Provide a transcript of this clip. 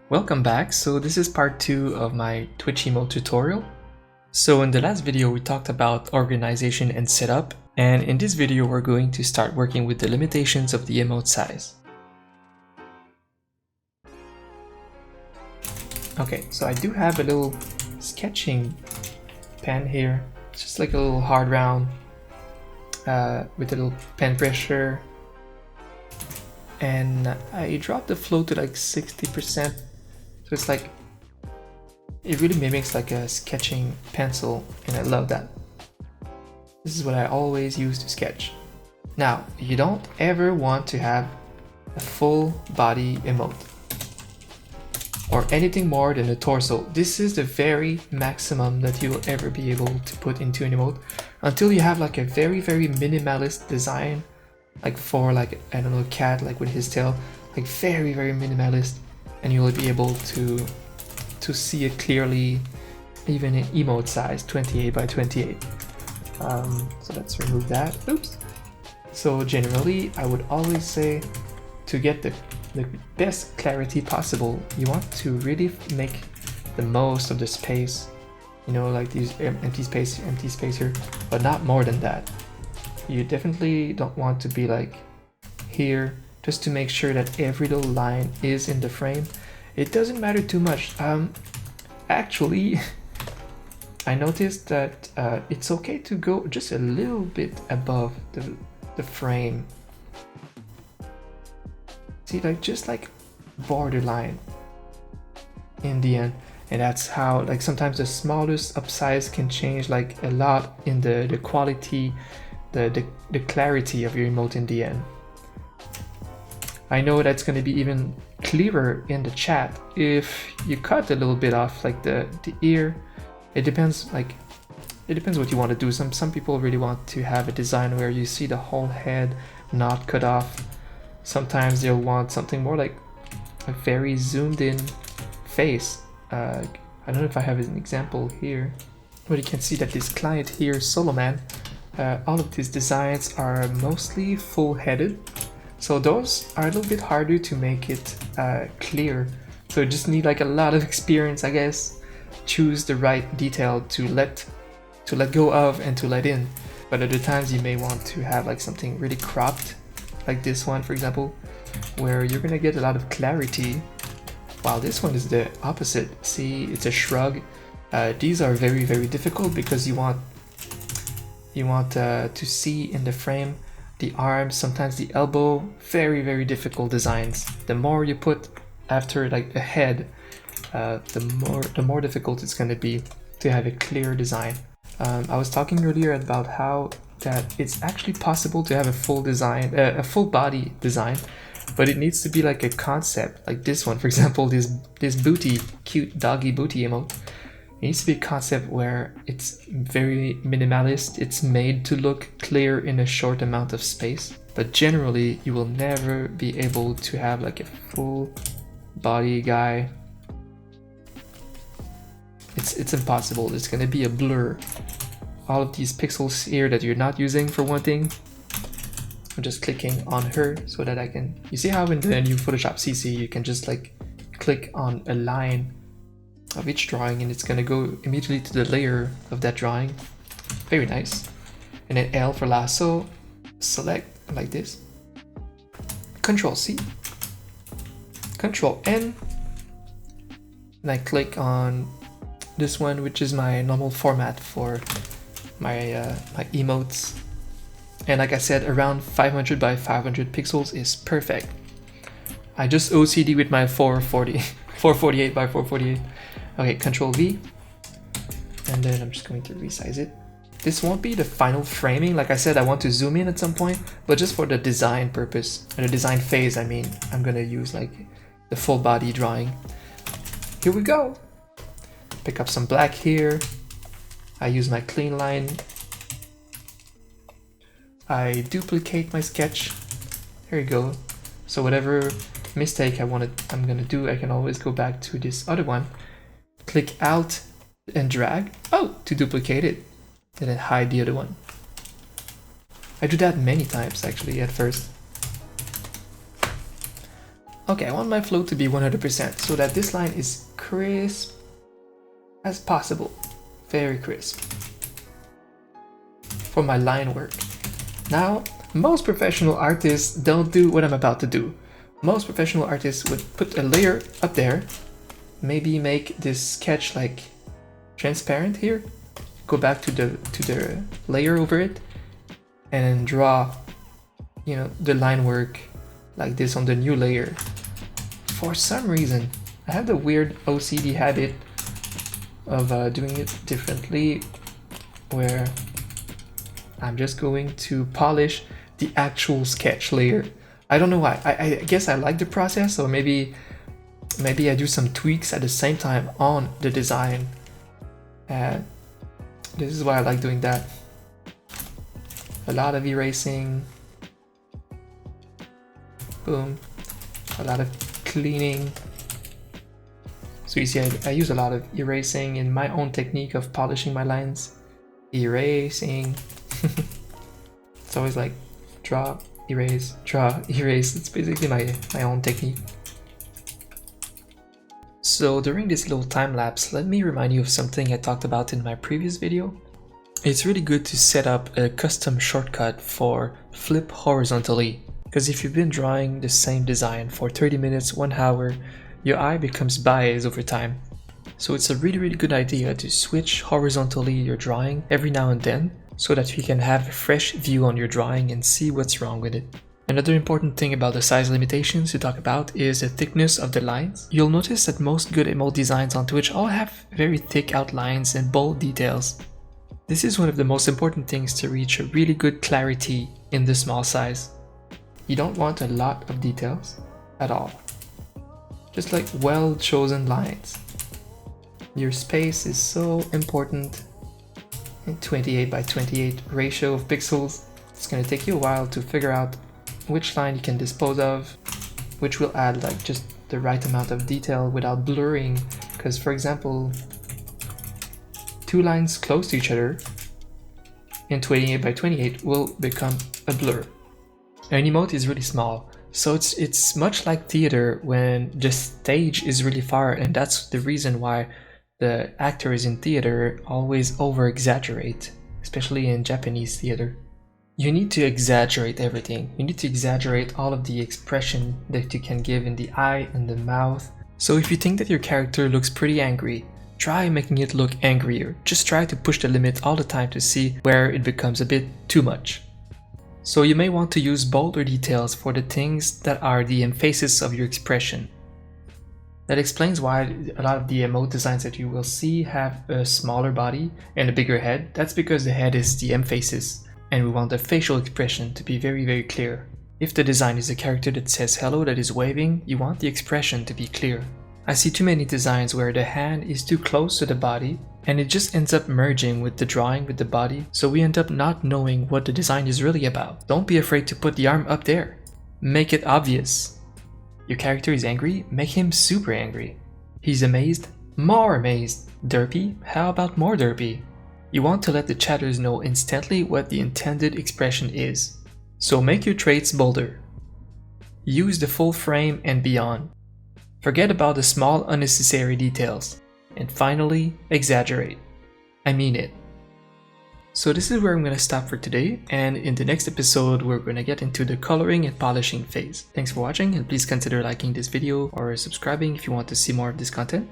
Welcome back. So this is part 2 of my Twitch emote tutorial. So in the last video we talked about organization and setup, and in this video we're going to start working with the limitations of the emote size. Okay, so I do have a little sketching pen here, just like a little hard round with a little pen pressure, and I dropped the flow to like 60%. So it's like, it really mimics like a sketching pencil, and I love that. This is what I always use to sketch. Now, you don't ever want to have a full body emote or anything more than a torso. This is the very maximum that you will ever be able to put into an emote until you have like a very minimalist design, like for like, I don't know, a cat like with his tail, like very minimalist, and you will be able to see it clearly even in emote size 28 by 28. So let's remove that. Oops. So generally I would always say, to get the best clarity possible, you want to really make the most of the space, you know, like these empty space here, but not more than that. You definitely don't want to be like here, just to make sure that every little line is in the frame. It doesn't matter too much. Actually, I noticed that it's okay to go just a little bit above the frame. See, like just like borderline in the end. And that's how, like, sometimes the smallest upsize can change like a lot in the quality, the clarity of your emote in the end. I know that's going to be even clearer in the chat if you cut a little bit off, like the ear. It depends, like, it depends what you want to do. Some people really want to have a design where you see the whole head not cut off. Sometimes they'll want something more like a very zoomed in face. I don't know if I have an example here, but you can see that this client here, Solo Man, all of these designs are mostly full-headed. So those are a little bit harder to make it clear. So you just need like a lot of experience, I guess. Choose the right detail to let go of and to let in. But other times you may want to have like something really cropped, like this one, for example, where you're gonna get a lot of clarity. While this one is the opposite. See, it's a shrug. These are very difficult because you want to see in the frame the arms, sometimes the elbow. Very difficult designs. The more you put after like the head, the more difficult it's going to be to have a clear design. I was talking earlier about how that it's actually possible to have a full design, a full body design, but it needs to be like a concept, like this one, for example, this booty, cute doggy booty emote. It needs to be a concept where it's very minimalist, it's made to look clear in a short amount of space, but generally you will never be able to have like a full body guy. It's impossible. It's gonna be a blur. All of these pixels here that you're not using, for one thing, I'm just clicking on her so that I can, you see how in the new Photoshop CC you can just like click on a line of each drawing and it's gonna go immediately to the layer of that drawing. Very nice. And then L for lasso, select like this, Control C, Control N, and I click on this one, which is my normal format for my my emotes. And like I said, around 500 by 500 pixels is perfect. I just OCD with my 448 by 448. Okay, Control V, and then I'm just going to resize it. This won't be the final framing. Like I said, I want to zoom in at some point, but just for the design purpose, or the design phase, I mean, I'm gonna use like the full body drawing. Here we go. Pick up some black here. I use my clean line. I duplicate my sketch. There you go. So whatever mistake I'm gonna do, I can always go back to this other one. Click Alt and drag, to duplicate it, and then hide the other one. I do that many times actually at first. Okay, I want my float to be 100% so that this line is crisp as possible. Very crisp. For my line work. Now, most professional artists don't do what I'm about to do. Most professional artists would put a layer up there, maybe make this sketch like transparent here, go back to the layer over it, and draw, you know, the line work like this on the new layer. For some reason, I have the weird OCD habit of doing it differently, where I'm just going to polish the actual sketch layer. I don't know why. I guess I like the process, or maybe I do some tweaks at the same time on the design. And this is why I like doing that. A lot of erasing. Boom. A lot of cleaning. So you see, I use a lot of erasing in my own technique of polishing my lines. Erasing. It's always like draw, erase, draw, erase. It's basically my own technique. So during this little time lapse, let me remind you of something I talked about in my previous video. It's really good to set up a custom shortcut for flip horizontally, because if you've been drawing the same design for 30 minutes, 1 hour, your eye becomes biased over time. So it's a really good idea to switch horizontally your drawing every now and then, so that you can have a fresh view on your drawing and see what's wrong with it. Another important thing about the size limitations to talk about is the thickness of the lines. You'll notice that most good emote designs on Twitch all have very thick outlines and bold details. This is one of the most important things to reach a really good clarity in the small size. You don't want a lot of details at all. Just like well-chosen lines. Your space is so important. 28 by 28 ratio of pixels. It's going to take you a while to figure out which line you can dispose of, which will add like just the right amount of detail without blurring, because for example, 2 lines close to each other in 28 by 28 will become a blur. An emote is really small, so it's much like theater when the stage is really far, and that's the reason why the actors in theater always over-exaggerate, especially in Japanese theater. You need to exaggerate everything. You need to exaggerate all of the expression that you can give in the eye and the mouth. So if you think that your character looks pretty angry, try making it look angrier. Just try to push the limit all the time to see where it becomes a bit too much. So you may want to use bolder details for the things that are the emphasis of your expression. That explains why a lot of the emote designs that you will see have a smaller body and a bigger head. That's because the head is the emphasis, and we want the facial expression to be very clear. If the design is a character that says hello that is waving, you want the expression to be clear. I see too many designs where the hand is too close to the body and it just ends up merging with the drawing with the body, so we end up not knowing what the design is really about. Don't be afraid to put the arm up there. Make it obvious. Your character is angry? Make him super angry. He's amazed? More amazed. Derpy? How about more derpy? You want to let the chatters know instantly what the intended expression is. So make your traits bolder. Use the full frame and beyond. Forget about the small unnecessary details. And finally, exaggerate. I mean it. So this is where I'm going to stop for today, and in the next episode we're going to get into the coloring and polishing phase. Thanks for watching, and please consider liking this video or subscribing if you want to see more of this content.